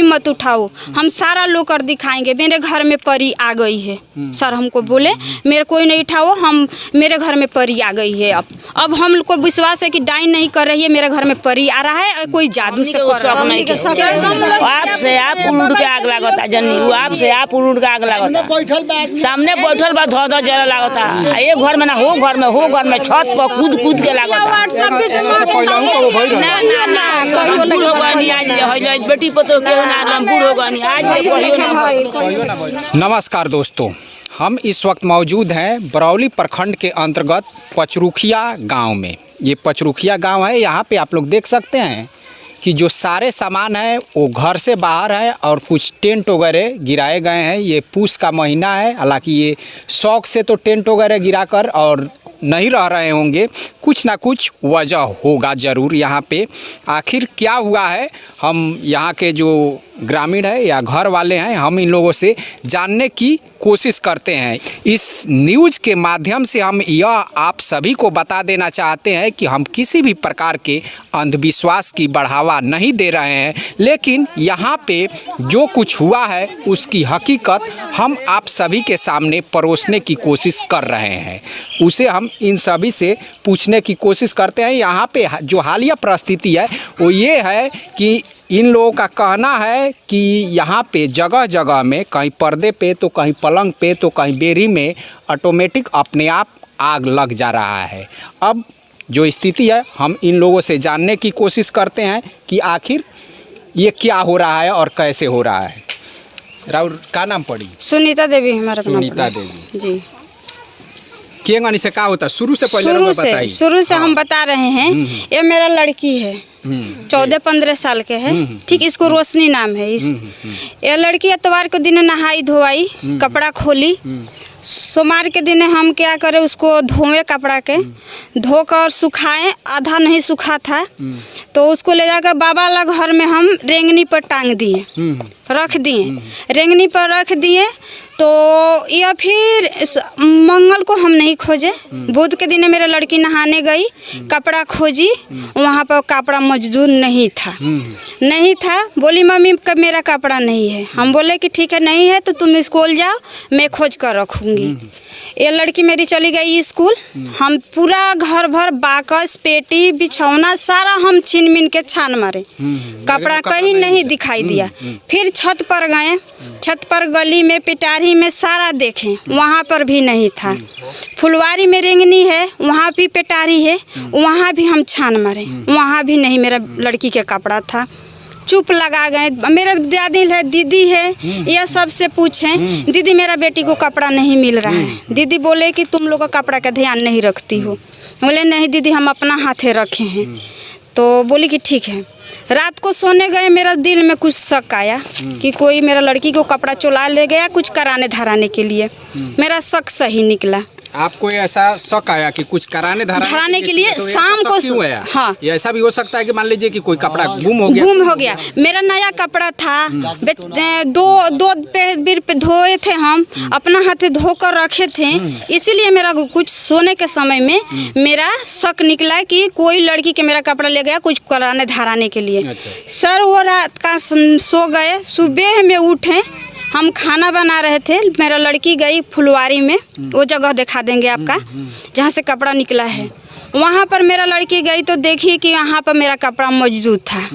मत उठाओ, हम सारा लोग कर दिखाएंगे, मेरे घर में परी आ गई है। सर हमको बोले मेरे कोई नहीं उठाओ, हम मेरे घर में परी आ गई है। अब हम लोग को विश्वास है कि डाइन नहीं कर रही है, मेरे घर में परी आ रहा है, कोई जादू से कर रहा है। आपसे आप उड़ के आग लागता जन्नी, वो आपसे आप उड़ के आग लागता, सामने बैठल बा धो धो जरा लागता, ये घर में ना हो घर में हो घर में छत पर कूद कूद के लागता। बेटी पतो नमस्कार दोस्तों, हम इस वक्त मौजूद हैं बरौली प्रखंड के अंतर्गत पचरुखिया गांव में। ये पचरुखिया गांव है। यहाँ पे आप लोग देख सकते हैं कि जो सारे सामान है वो घर से बाहर है और कुछ टेंट वगैरह गिराए गए हैं। ये पूस का महीना है, हालांकि ये शौक से तो टेंट वगैरह गिराकर और नहीं रह रहे होंगे, कुछ ना कुछ वजह होगा ज़रूर यहाँ पे। आखिर क्या हुआ है, हम यहाँ के जो ग्रामीण है या घर वाले हैं, हम इन लोगों से जानने की कोशिश करते हैं। इस न्यूज़ के माध्यम से हम यह आप सभी को बता देना चाहते हैं कि हम किसी भी प्रकार के अंधविश्वास की बढ़ावा नहीं दे रहे हैं, लेकिन यहाँ पे जो कुछ हुआ है उसकी हकीकत हम आप सभी के सामने परोसने की कोशिश कर रहे हैं। उसे हम इन सभी से पूछने की कोशिश करते हैं। यहाँ पे जो हालिया परिस्थिति है वो ये है कि इन लोगों का कहना है कि यहाँ पे जगह जगह में कहीं पर्दे पे तो कहीं पलंग पे तो कहीं बेरी में ऑटोमेटिक अपने आप आग लग जा रहा है। अब जो स्थिति है हम इन लोगों से जानने की कोशिश करते हैं कि आखिर ये क्या हो रहा है और कैसे हो रहा है। राउर का नाम पड़ी? सुनीता देवी हमारा नाम। सुनीता देवी जी। केंगनी से क्या होता शुरू से पहले शुरू से हम बता रहे हैं। ये मेरा लड़की है, 14-15 साल के है, ठीक। इसको रोशनी नाम है। ये लड़की एतवार के दिन नहाई धोवाई, कपड़ा खोली। सोमवार के दिन हम क्या करें, उसको धोए, कपड़ा के धोकर सुखाएं, आधा नहीं सूखा था तो उसको ले जाकर बाबा वाला घर में हम रेंगनी पर टांग दिए, रख दिए। रेंगनी पर रख दिए तो या फिर मंगल को हम नहीं खोजे, बुध के दिन मेरा लड़की नहाने गई, कपड़ा खोजी, वहाँ पर कपड़ा मौजूद नहीं था। बोली मम्मी कब मेरा कपड़ा नहीं है। हम बोले कि ठीक है नहीं है तो तुम स्कूल जाओ, मैं खोज कर रखूँगी। ये लड़की मेरी चली गई स्कूल। हम पूरा घर भर बाकस पेटी बिछौना सारा हम छीन मिन के छान मारे, कपड़ा कहीं नहीं दिखाई दिया। फिर छत पर गए, छत पर गली में पिटारी में सारा देखें, वहाँ पर भी नहीं था। फुलवारी में रेंगनी है, वहाँ भी पिटारी है, वहाँ भी हम छान मारे, वहाँ भी नहीं मेरा लड़की के कपड़ा था। चुप लगा गए। मेरा दादी है, दीदी है, यह सबसे पूछें दीदी मेरा बेटी को कपड़ा नहीं मिल रहा है। दीदी बोले कि तुम लोग का कपड़ा का ध्यान नहीं रखती हो। बोले नहीं दीदी हम अपना हाथे रखे हैं। तो बोली कि ठीक है। रात को सोने गए, मेरा दिल में कुछ शक आया कि कोई मेरा लड़की को कपड़ा चुरा ले गया कुछ कराने धराने के लिए। मेरा शक सही निकला। आपको ऐसा शक आया कि कुछ कराने धराने के लिए तो शाम को क्यों आया? हाँ, ये ऐसा भी हो सकता है कि मान लीजिए कि कोई कपड़ा गुम हो गया। मेरा नया कपड़ा था, दो पे धोए थे, हम अपना हाथ धोकर रखे थे, इसीलिए मेरा कुछ सोने के समय में मेरा शक निकला कि कोई लड़की के मेरा कपड़ा ले गया कुछ कराने धराने के लिए। सर वो रात का सो गए, सुबह में उठे, हम खाना बना रहे थे, मेरा लड़की गई फुलवारी में, वो जगह दिखा देंगे आपका जहाँ से कपड़ा निकला है। वहाँ पर मेरा लड़की गई तो देखी कि यहाँ पर मेरा कपड़ा मौजूद था।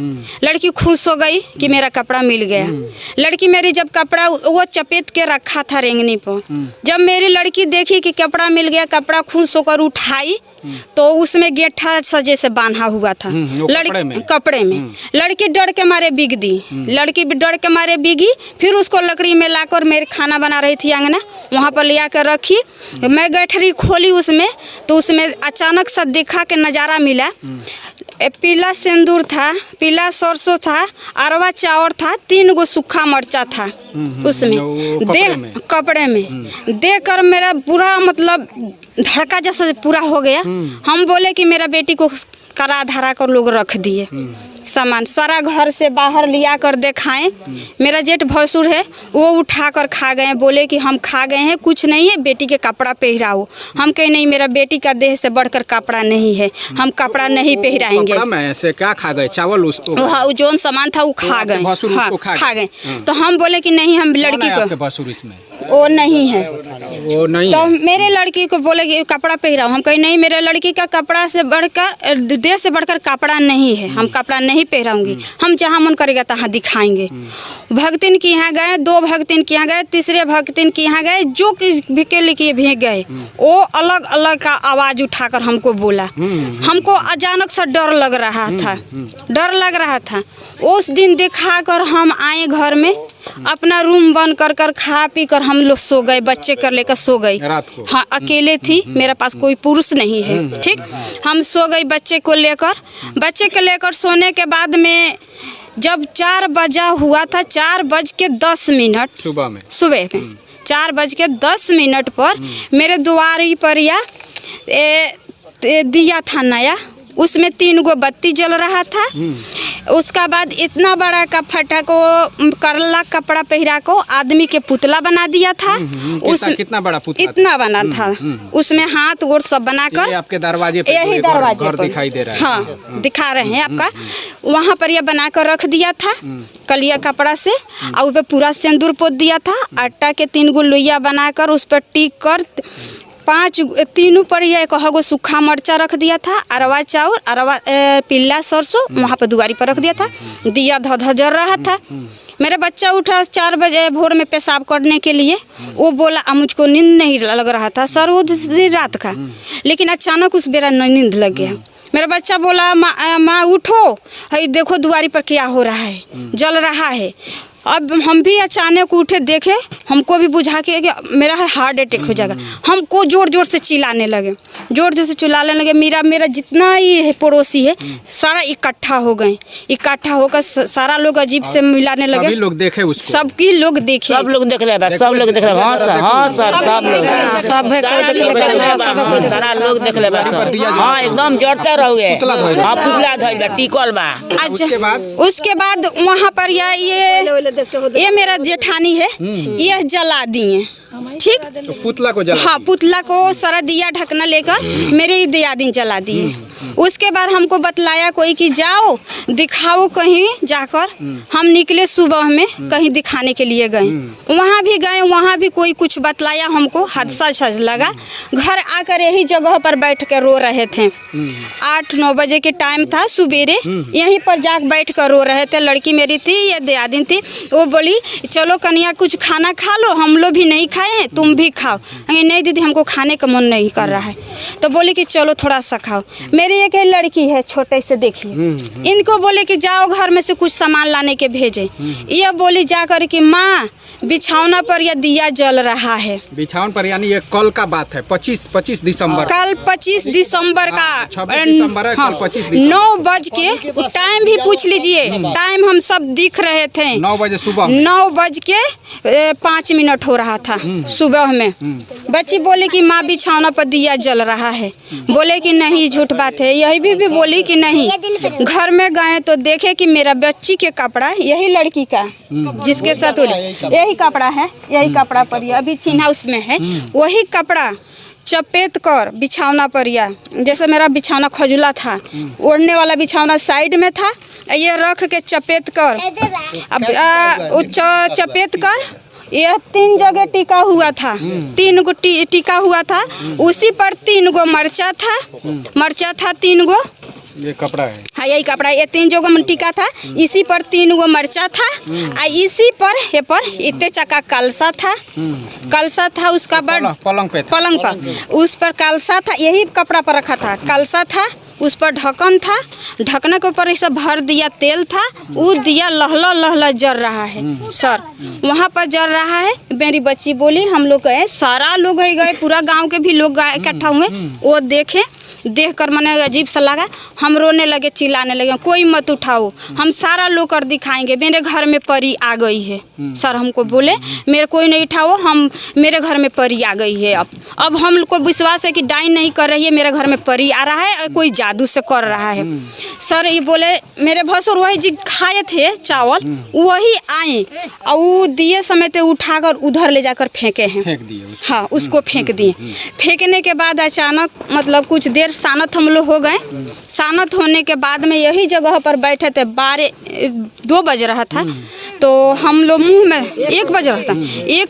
लड़की खुश हो गई कि मेरा कपड़ा मिल गया। लड़की मेरी जब कपड़ा वो चपेट के रखा था रेंगनी पर, जब मेरी लड़की देखी कि कपड़ा मिल गया, कपड़ा खुश होकर उठाई तो उसमें गेठा सजे से बांधा हुआ था कपड़े में। लड़की डर के मारे बिग दी। फिर उसको लकड़ी में लाकर मेरे खाना बना रही थी आंगना, वहाँ पर ले आकर रखी। मैं गठरी खोली उसमें तो उसमें अचानक सा देखा के नज़ारा मिला। पीला सिंदूर था, पीला सरसों था, अरवा चावल था, 3 गो सूखा मरचा था उसमें कपड़े में। देख कर मेरा पूरा मतलब धड़का जैसा पूरा हो गया। हम बोले कि मेरा बेटी को करा धरा कर लोग रख दिए। सामान सारा घर से बाहर लिया कर दिखाएं। मेरा जेठ भसुर है, वो उठा कर खा गए, बोले कि हम खा गए हैं, कुछ नहीं है, बेटी के कपड़ा पहराओ। हम कहे नहीं, मेरा बेटी का देह से बढ़कर कपड़ा नहीं है, हम कपड़ा नहीं पहराएंगे। कपड़ा में से क्या खा गए? चावल उसको? हाँ, वो जोन सामान था वो खा गए। हाँ, खा गए। तो हम बोले कि नहीं, हम लड़की को, भसुर इसमें वो नहीं है, वो नहीं तो है। मेरे लड़की को बोले कि कपड़ा पहराओ। हम कहे नहीं, मेरे लड़की का कपड़ा से बढ़कर, देह से बढ़कर कपड़ा नहीं है, हम कपड़ा नहीं पहराऊंगी, हम जहाँ मन करेगा तहाँ दिखाएंगे। भक्तिन के यहाँ गए, 2 भक्तिन के यहाँ गए, तीसरे भक्तिन के यहाँ गए, जो के लिए भी गए, वो अलग अलग का आवाज़ उठाकर हमको बोला। हमको अचानक सा डर लग रहा था। उस दिन दिखा कर हम आए घर में, अपना रूम बंद कर खा पी कर हम लोग सो गए, बच्चे कर लेकर सो गई रात को। हाँ, अकेले थी, मेरे पास कोई पुरुष नहीं है। ठीक, हम सो गई बच्चे को लेकर सोने के बाद में जब 4 बजा हुआ था, 4:10 सुबह में 4:10 पर मेरे द्वारी पर या दिया था नया, उसमें 3 गो बत्ती जल रहा था। उसका बाद इतना बड़ा का फटा को करला कपड़ा पहरा को आदमी के पुतला बना दिया था। कितना बड़ा पुतला? इतना बना था। उसमें हाथ गोड़ सब बनाकर आपके दरवाजे पे, यही दरवाजे पर दिखाई दे रहा है। हाँ, दिखा रहे हैं आपका। वहाँ पर यह बनाकर रख दिया था कलिया कपड़ा से, और उस पर पूरा सिंदूर पोत दिया था। आटा के 3 गो लोइया बनाकर उस पर टिक कर 3 पर यह कहो सूखा मिर्चा रख दिया था, अरवा चाउर, अरवा पीला सरसों वहाँ पर दुआरी पर रख दिया था। दिया धध जल रहा था। मेरा बच्चा उठा 4 बजे भोर में पेशाब करने के लिए। वो बोला मुझको नींद नहीं लग रहा था सर, वो रात का, लेकिन अचानक उस बेरा नींद लग गया। मेरा बच्चा बोला माँ उठो, है देखो दुआरी पर क्या हो रहा है, जल रहा है। अब हम भी अचानक उठे, देखे, हमको भी बुझा के मेरा हार्ट अटैक हो जाएगा। हमको ज़ोर ज़ोर से चिल्लाने लगे। मेरा जितना ही पड़ोसी है सारा इकट्ठा होकर सारा लोग अजीब से मिलाने लगे। सभी लोग देखे उसको? सबकी लोग देखे, सब लोग देख रहे, सब लोग देख रहे। हाँ सर, सारा लोग देख ले। हाँ, एकदम जड़ते रहोगे। हाँ, पुतला धइल टिकल बा। उसके बाद वहाँ पर ये मेरा जेठानी है, यह जला दिए। ठीक, तो पुतला को जला? हाँ, पुतला को सारा दिया ढकना लेकर मेरे दियादिन जला दिए। उसके बाद हमको बतलाया कोई कि जाओ दिखाओ कहीं जाकर। हम निकले सुबह में, कहीं दिखाने के लिए गए। वहाँ भी कोई कुछ बतलाया हमको, हादसा लगा। घर आकर यही जगह पर बैठ कर रो रहे थे। 8-9 बजे के टाइम था सुबेरे, यहीं पर जाकर बैठ कर रो रहे थे। लड़की मेरी थी, ये दियादिन थी। वो बोली चलो कन्या कुछ खाना खा लो, हम लोग भी नहीं खाए हैं, तुम भी खाओ। नहीं दीदी, हमको खाने का मन नहीं कर रहा है। तो बोली कि चलो थोड़ा सा खाओ। मेरी एक लड़की है छोटे से, देखिए, इनको बोले कि जाओ घर में से कुछ सामान लाने के भेजे। ये बोली जाकर कि माँ बिछौना पर यह दिया जल रहा है। बिछौन पर, यानी ये कल का बात है, 25 दिसंबर। कल 25 दिसंबर का, 26 दिसंबर है, हाँ, कल 25 दिसंबर। 9 बज के, टाइम भी पूछ लीजिए, टाइम हम सब दिख रहे थे। 9 बजे सुबह, 9:05 हो रहा था सुबह में। बच्ची बोले कि माँ बिछौना पर दिया जल रहा है। बोले कि नहीं, झूठ बात है। यही भी बोली कि नहीं। घर में गए तो देखे कि मेरा बच्ची के कपड़ा, यही लड़की का जिसके साथ यही कपड़ा है, यही कपड़ा पर अभी चिन्हा उसमें है, वही कपड़ा चपेट कर बिछौना पर, या जैसे मेरा बिछौना खजुला था, ओढ़ने वाला बिछौना साइड में था, ये रख के चपेट कर, चपेट कर यह 3 जगह टिका हुआ था। 3 गो टिका हुआ था। उसी पर 3 गो मरचा था 3 गो। ये कपड़ा है, हाँ, यही कपड़ा, ये 3 जगह टिका था। इसी पर 3 गो मरचा था। इसी पर इतने चक्का कलसा था। उसका बाद पलंग पर उस पर कलसा था, यही कपड़ा पर रखा था। कलसा था, उस पर ढक्कन था। ढक्कन के ऊपर ऐसा भर दिया तेल था। वो दिया लहला जल रहा है सर, वहाँ पर जल रहा है। मेरी बच्ची बोली, हम लोग गए, सारा लोग गए, पूरा गांव के भी लोग इकट्ठा हुए। वो देखे, देखकर मैंने अजीब सा लगा। हम रोने लगे, चिल्लाने लगे, कोई मत उठाओ, हम सारा लोग कर दिखाएंगे, मेरे घर में परी आ गई है। सर हमको बोले मेरे कोई नहीं उठाओ, हम मेरे घर में परी आ गई है। अब हम लोग को विश्वास है कि डाइन नहीं कर रही है, मेरे घर में परी आ रहा है और कोई जादू से कर रहा है। सर ये बोले मेरे भसुर वही जी खाए थे चावल, वही आए और वो दिए समेत उठाकर उधर ले जाकर फेंके हैं। फेंक दिए उसको। हाँ उसको फेंक दिए। फेंकने के बाद अचानक मतलब कुछ देर शांत हम लोग हो गए। शांत होने के बाद में यही जगह पर बैठे थे, 2 बज रहा था, तो हम लोग मुंह में 1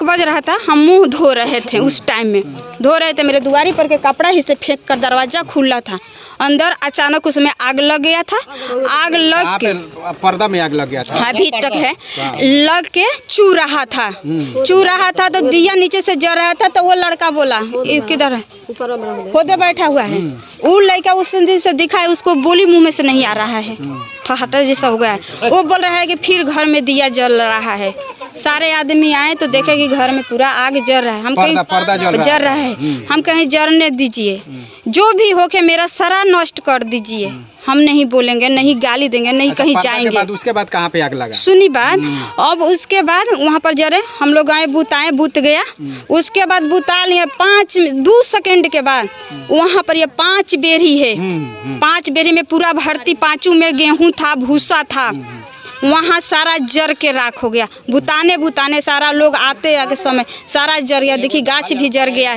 बज रहा था, हम मुंह धो रहे थे। उस टाइम में धो रहे थे, मेरे दुआरी पर के कपड़ा ही से फेंक कर दरवाजा खुला था, अंदर अचानक उसमें आग लग गया था। आग लग के पर्दा में आग लग गया था। अभी तक है, लग के चू रहा था तो दिया नीचे से जल रहा था। तो वो लड़का बोला किधर है, खुद बैठा हुआ है। वो लड़का उस दिन से दिखा है, उसको बोली मुंह में से नहीं आ रहा है, फटा जैसा हो गया है। वो बोल रहा है कि फिर घर में दिया जल रहा है। सारे आदमी आए तो देखे कि घर में पूरा आग जल रहा है। हम कहीं पर्दा जल रहा है। हम कहीं जलने दीजिए, जो भी हो के मेरा सारा नष्ट कर दीजिए, हम नहीं बोलेंगे, नहीं गाली देंगे, नहीं कहीं जाएंगे। उसके बाद कहाँ पे आग लगा? सुनी बात, अब उसके बाद वहाँ पर जरे हम लोग आए, बुत गया। उसके बाद बुता लिए 2 सेकंड के बाद वहाँ पर ये 5 बेरी है। 5 बेरी में पूरा भर्ती, 5 में गेहूँ था, भूसा था, वहाँ सारा जर के राख हो गया। बुताने सारा लोग आते समय सारा जर गया। देखिए गाछ भी जर गया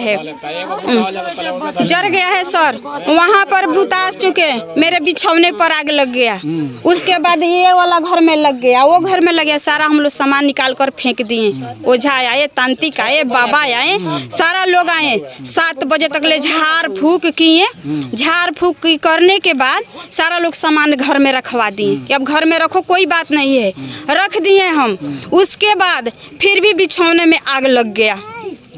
है, सर। वहाँ पर बुता चुके, मेरे बिछौने पर आग लग गया। उसके बाद ये वाला घर में लग गया, वो घर में लग गया। सारा हम लोग सामान निकाल कर फेंक दिए। ओझा आए, तांत्रिक आए, बाबा आए, सारा लोग आए। 7 बजे तक ले झाड़ फूक किए। झाड़ फूक करने के बाद सारा लोग सामान घर में रखवा दिए कि अब घर में रखो, कोई बात नहीं है, रख दिए हम। उसके बाद फिर भी बिछौने में आग लग गया।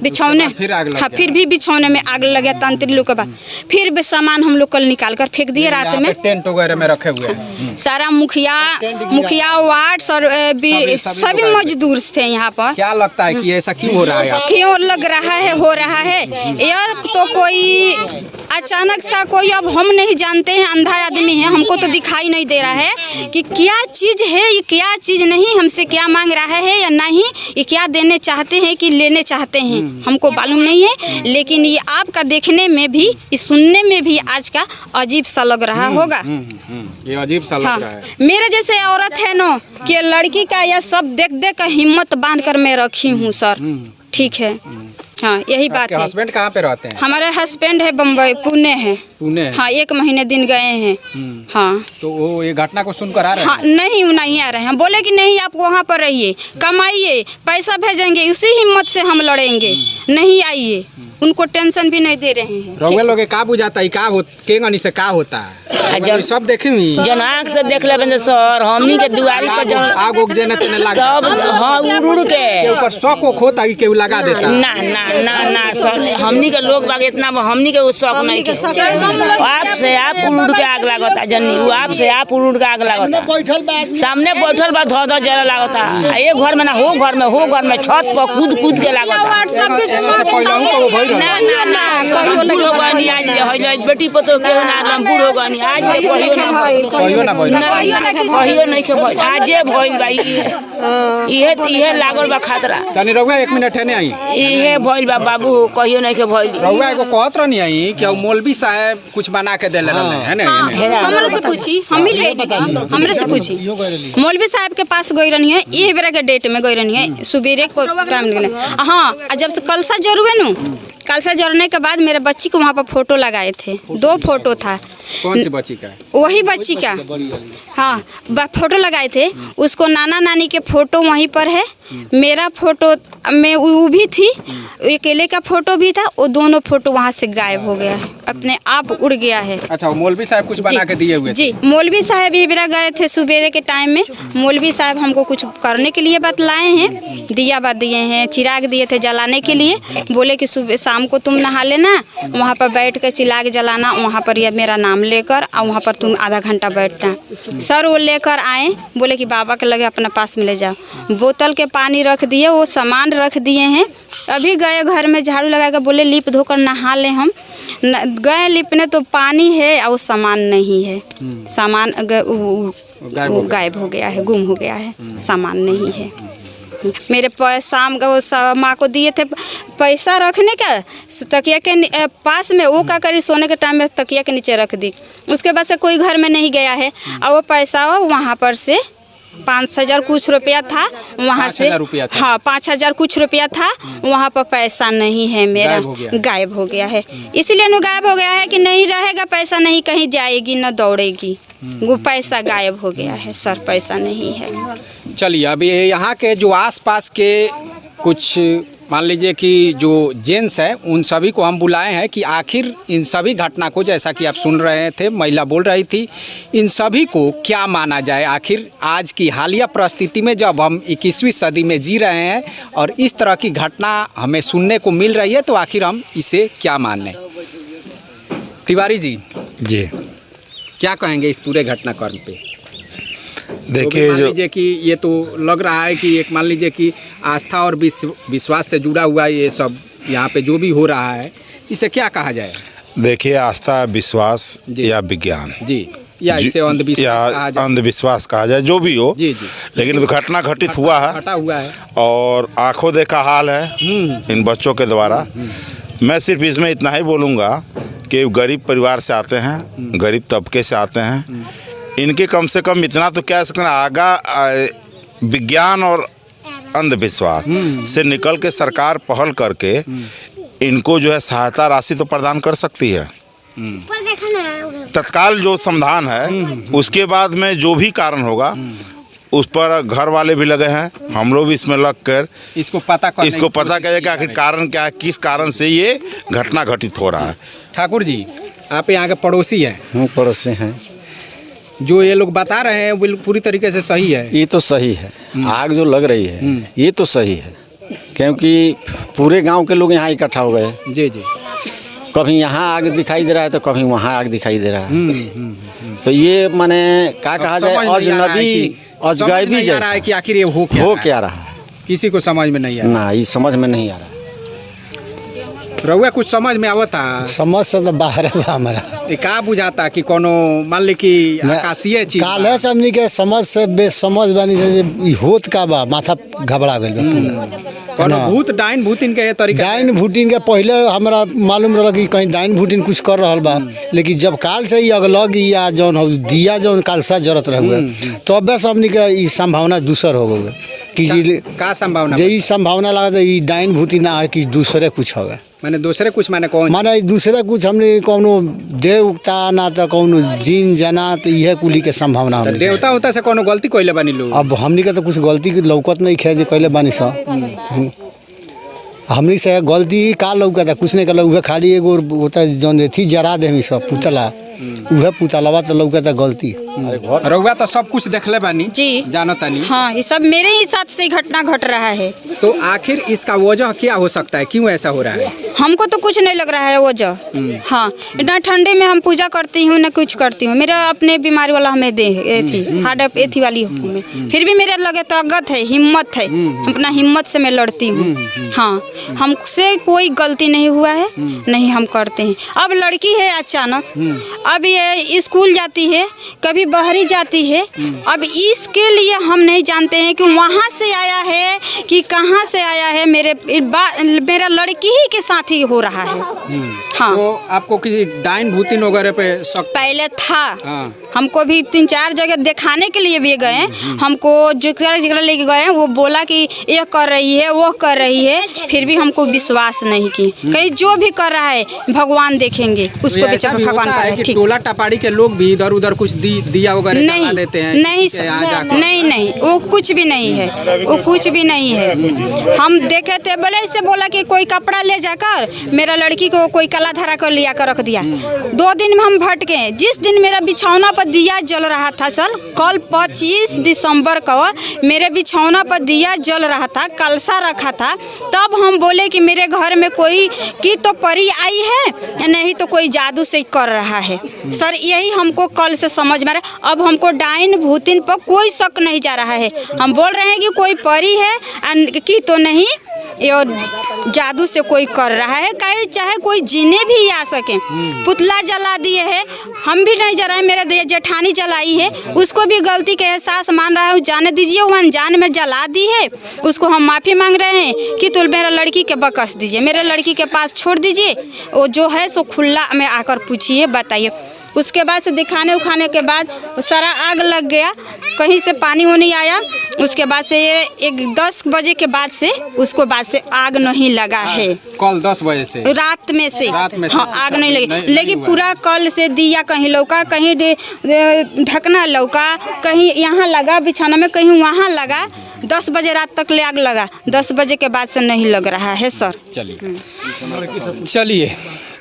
बिछौने फिर भी बिछौने में आग लग गया। तांत्रिक लोग के बाद फिर भी सामान हम लोग कल निकाल कर फेंक दिए। रात में टेंट वगैरह में रखे हुए हैं। सारा मुखिया वार्ड सभी मजदूर थे यहाँ पर। क्या लगता है कि ऐसा क्यों हो रहा है? क्यों लग रहा है, हो रहा है? यह तो कोई अचानक सा कोई, अब हम नहीं जानते हैं, अंधा आदमी है, हमको तो दिखाई नहीं दे रहा है कि क्या चीज़ है, ये क्या चीज़ नहीं, हमसे क्या मांग रहा है या नहीं, ये क्या देने चाहते हैं कि लेने चाहते हैं, हमको मालूम नहीं है। लेकिन ये आपका देखने में भी, सुनने में भी आज का अजीब सा लग रहा होगा। ये अजीब सा लग रहा है। मेरे जैसे औरत है ना कि लड़की का यह सब देख देख कर हिम्मत बांध कर मैं रखी हूँ सर। ठीक है, हाँ यही बात है। हस्बैंड कहाँ पे रहते हैं? हमारे हस्बैंड है बम्बई, पुणे है। हाँ 1 महीने दिन गए हैं। हाँ तो वो ये घटना को सुनकर आ रहे हैं? हाँ नहीं आ रहे हैं। बोले कि नहीं आप वहाँ पर रहिए, कमाइए, पैसा भेजेंगे, उसी हिम्मत से हम लड़ेंगे, नहीं आइए। उनको टेंशन भी नहीं दे रहे हैं। रउआ लोग का बुझाता है का केंगनी से का होता है? सब देखे जन आँख से देख ले सर, हमनी के दुआरी पर जन आग उग जेने तेने लगा सब, हाँ उड़ के ऊपर शौक वो खोता कि केहू लगा देता। ना सर, हमनी के लोग बाग इतना हमनी के उस शौक नहीं के। आप से आप उड़ के आग लागता जन्नी, वो आप से आप उड़ के आग लागता। सामने बैठल बा धो जरा लागता। ये घर में ना हो, घर में छत पर कूद के लागता। बेटी पतो के बूढ़ गनी आज कहियो नहीं के भइल, आजे भइल बा। इहे लागल बा खतरा। तनी रउआ 1 मिनट है नहीं इहे भइल बा बाबू, कहियो नहीं के भइल। रउआ एगो कहत रहनी आई कि मौलवी साहब कुछ बना के देले रहले है ना? हमरे से पूछी, हम ही ले हमरे से पूछी। मौलवी साहब के पास गई रहनी है, ये बेरा के डेट में गई रहनी है, सुबेरे को टाइम। हाँ जब से कलसा जरूर नु, कलसा जरने के बाद मेरे बच्ची को वहाँ पर फोटो लगाए थे। 2 फोटो था। कौन सी बच्ची का? वही बच्ची का, हाँ फोटो लगाए थे। उसको नाना नानी के फोटो वहीं पर है, मेरा फोटो में वो भी थी, अकेले का फोटो भी था। वो दोनों फोटो वहाँ से गायब हो गया है, अपने आप उड़ गया है। अच्छा, मौलवी साहब कुछ बना के दिए हुए? जी, मौलवी साहब ये बेरा गए थे सुबेरे के टाइम में। मौलवी साहब हमको कुछ करने के लिए बतलाए हैं, दिया बात दिए हैं, चिराग दिए थे जलाने के लिए। बोले कि सुबह शाम को तुम नहा लेना, वहाँ पर बैठ कर चिराग जलाना, वहाँ पर यह मेरा नाम लेकर, और वहाँ पर तुम आधा घंटा बैठना। सर वो लेकर आए, बोले कि बाबा के लगे अपना पास में ले जाओ। बोतल के पानी रख दिए, वो सामान रख दिए हैं। अभी गए घर में झाड़ू लगा कर, बोले लीप धोकर नहा ले हम। गए लिपने तो पानी है और सामान नहीं है, सामान गायब हो गया है, गुम हो गया है, सामान नहीं है। मेरे शाम का वो माँ को दिए थे पैसा रखने का, तकिया के पास में, वो क्या करी सोने के टाइम में तकिया के नीचे रख दी। उसके बाद से कोई घर में नहीं गया है और वो पैसा वहाँ पर से 5,000 कुछ रुपया था, वहाँ से हाँ 5,000 कुछ रुपया था, वहाँ पर पैसा नहीं है मेरा, गायब हो गया है। इसलिए न गायब हो गया है कि नहीं रहेगा पैसा, नहीं कहीं जाएगी न दौड़ेगी, वो पैसा गायब हो गया है सर, पैसा नहीं है। चलिए अभी यहाँ के जो आसपास के कुछ मान लीजिए कि जो जेंट्स हैं उन सभी को हम बुलाए हैं कि आखिर इन सभी घटना को, जैसा कि आप सुन रहे थे महिला बोल रही थी, इन सभी को क्या माना जाए। आखिर आज की हालिया परिस्थिति में जब हम 21वीं सदी में जी रहे हैं और इस तरह की घटना हमें सुनने को मिल रही है तो आखिर हम इसे क्या मान लें। तिवारी जी क्या कहेंगे इस पूरे घटनाक्रम पे? देखिए मान लीजिए कि ये तो लग रहा है कि एक मान लीजिए कि आस्था और विश्वास से जुड़ा हुआ ये सब यहाँ पे जो भी हो रहा है, इसे क्या कहा जाए? देखिए आस्था, विश्वास या विज्ञान या इसे अंधविश्वास कहा जाए, जो भी हो जी। लेकिन दुर्घटना घटित हुआ है और आंखों देखा हाल है इन बच्चों के द्वारा। मैं सिर्फ इसमें इतना ही बोलूँगा कि गरीब परिवार से आते हैं, गरीब तबके से आते हैं, इनके कम से कम इतना तो कह सकते हैं आगा विज्ञान और अंधविश्वास से निकल के सरकार पहल करके इनको जो है सहायता राशि तो प्रदान कर सकती है। तत्काल जो समाधान है उसके बाद में जो भी कारण होगा उस पर घर वाले भी लगे हैं, हम लोग भी इसमें लग कर इसको पता करें कि आखिर कारण क्या है, किस कारण से ये घटना घटित हो रहा है। ठाकुर जी आप यहाँ के पड़ोसी हैं? पड़ोसी हैं। जो ये लोग बता रहे हैं वो पूरी तरीके से सही है? ये तो सही है, आग जो लग रही है ये तो सही है, क्योंकि पूरे गांव के लोग यहाँ इकट्ठा हो गए। जी। कभी यहाँ आग दिखाई दे रहा है तो कभी वहाँ आग दिखाई दे रहा है। तो ये माने क्या कहा जाए, अजनबी अजगैबी जैसा है कि आखिर ये हो क्या रहा है, किसी को समझ में नहीं आ रहा। ना ये समझ में नहीं आ रहा। रहुआ कुछ समझ में आवता? समझ से तो बाहर है हमारा। का बुझाता कि कोनो मान ली कि आकाशीय चीज काले से हमनी के समझ से बेसमझ बानी से होत का बा, माथा घबरा गइल बा। कोनो भूत डाइन भूतिन के तरीका, डाइन भूतिन के पहले हमरा मालूम रहा कि कहीं डाइन भूतिन कुछ कर रहल बा, लेकिन जब काल से ही अगलग या जौन हो दिया जौन कालसा जरत रहुए तो अब से हमनी के ई संभावना दूसर हो गए कि का संभावना, जे ई संभावना लगा ई डाइन भूति ना है कि दूसरे कुछ होगा। माने दूसरे कुछ माने कौन? माने दूसरे कुछ हमने कौनो देवता ना तो कौनो जीन जना तो यह कुली के संभावना है। देवता होता से कौनो गलती कोइले बानी लोग? अब हमनी के तो कुछ गलती की लौकत नहीं खे कोइले बानी सा। हमनी से गलती का लौकत है, कुछ नहीं कर लौक, खाली एगो होता जौन थी जरा दे सब पुतला, उहे पुतलवा तो लौकत है गलती। रउआ तो सब कुछ देखले बानी जी, जानो तानी। हाँ ये सब मेरे ही साथ से घटना घट रहा है। तो आखिर इसका वजह क्या हो सकता है, क्यों ऐसा हो रहा है? हमको तो कुछ नहीं लग रहा है वजह। हाँ इतना ठंडे में हम पूजा करती हूँ न कुछ करती हूँ, मेरा अपने बीमारी वाला हमें थी हार्ट एथी वाली में, फिर भी मेरे लगे ताकत है, हिम्मत है, अपना हिम्मत से मैं लड़ती हूँ। हाँ हमसे कोई गलती नहीं हुआ है, नहीं हम करते हैं। अब लड़की है अचानक, अब ये स्कूल जाती है, कभी बहरी जाती है, अब इसके लिए हम नहीं जानते हैं कि वहाँ से आया है कि कहाँ से आया है, मेरा लड़की ही के साथ ही हो रहा है। हाँ तो आपको किसी डाइन भूतिन वगैरह पे शक पहले था? हाँ। हमको भी 3-4 जगह दिखाने के लिए भी गए, हमको जगह लेके गए, वो बोला कि ये कर रही है वो कर रही है, फिर भी हमको विश्वास नहीं की। कहीं जो भी कर रहा है भगवान देखेंगे, उसको भी भगवान करे। ठीक, टोला टपाड़ी के लोग भी इधर उधर कुछ दिया वगैरह जला देते हैं? नहीं, वो कुछ भी नहीं है, वो कुछ भी नहीं है। हम देखे थे, बोले इससे बोला कि कोई कपड़ा ले जाकर मेरा लड़की को कोई कला धरा कर लिया कर रख दिया। 2 दिन में हम भटके, जिस दिन मेरा बिछौना पर दिया जल रहा था, कल 25 दिसंबर को मेरे बिछौना पर दिया जल रहा था, कलसा रखा था, तब हम बोले कि मेरे घर में कोई की तो परी आई है, नहीं तो कोई जादू से कर रहा है। सर यही हमको कल से समझ में आ रहा है। अब हमको डाइन भूतिन पर कोई शक नहीं जा रहा है, हम बोल रहे हैं कि कोई परी है कि तो नहीं, जादू से कोई कर रहा है, कहीं चाहे कोई जीने भी आ सके। पुतला जला दिए है, हम भी नहीं जलाए, मेरे जेठानी जलाई है, उसको भी गलती के एहसास मान रहा हूँ, जाने दीजिए, वो अनजान में जला दी है, उसको हम माफ़ी मांग रहे हैं कि तो मेरा लड़की के बकस दीजिए, मेरे लड़की के पास छोड़ दीजिए, वो जो है सो खुला में आकर पूछिए, बताइए। उसके बाद से दिखाने उखाने के बाद सारा आग लग गया, कहीं से पानी वो नहीं आया। उसके बाद से ये 10 बजे के बाद से उसको बाद से आग नहीं लगा है। कल 10 बजे से रात में से हाँ, आग नहीं लगी, लेकिन पूरा कल से दिया कहीं लौका, कहीं ढकना लौका, कहीं यहाँ लगा बिछाना में, कहीं वहाँ लगा। 10 बजे रात तक ले आग लगा, 10 बजे के बाद से नहीं लग रहा है सर। चलिए,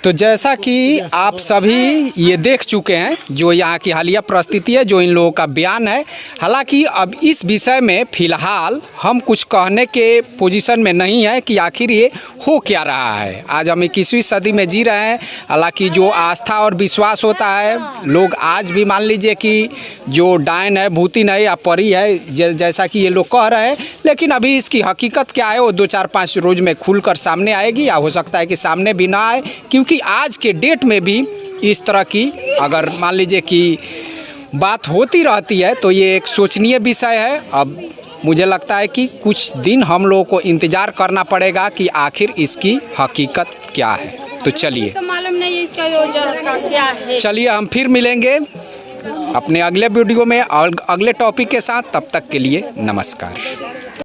तो जैसा कि आप सभी ये देख चुके हैं जो यहाँ की हालिया परिस्थिति है, जो इन लोगों का बयान है। हालांकि अब इस विषय में फ़िलहाल हम कुछ कहने के पोजीशन में नहीं है कि आखिर ये हो क्या रहा है। आज हम 21वीं सदी में जी रहे हैं। हालांकि जो आस्था और विश्वास होता है, लोग आज भी मान लीजिए कि जो डायन है, भूतिन है या परी है, जैसा कि ये लोग कह रहे हैं, लेकिन अभी इसकी हकीकत क्या है वो 2-4-5 रोज़ में खुलकर सामने आएगी, या हो सकता है कि सामने भी ना आए, क्योंकि आज के डेट में भी इस तरह की अगर मान लीजिए कि बात होती रहती है तो ये एक सोचनीय विषय है। अब मुझे लगता है कि कुछ दिन हम लोगों को इंतज़ार करना पड़ेगा कि आखिर इसकी हकीकत क्या है। तो चलिए, तो मालूम नहीं है इसका वजह क्या है। चलिए हम फिर मिलेंगे अपने अगले वीडियो में और अगले टॉपिक के साथ। तब तक के लिए नमस्कार।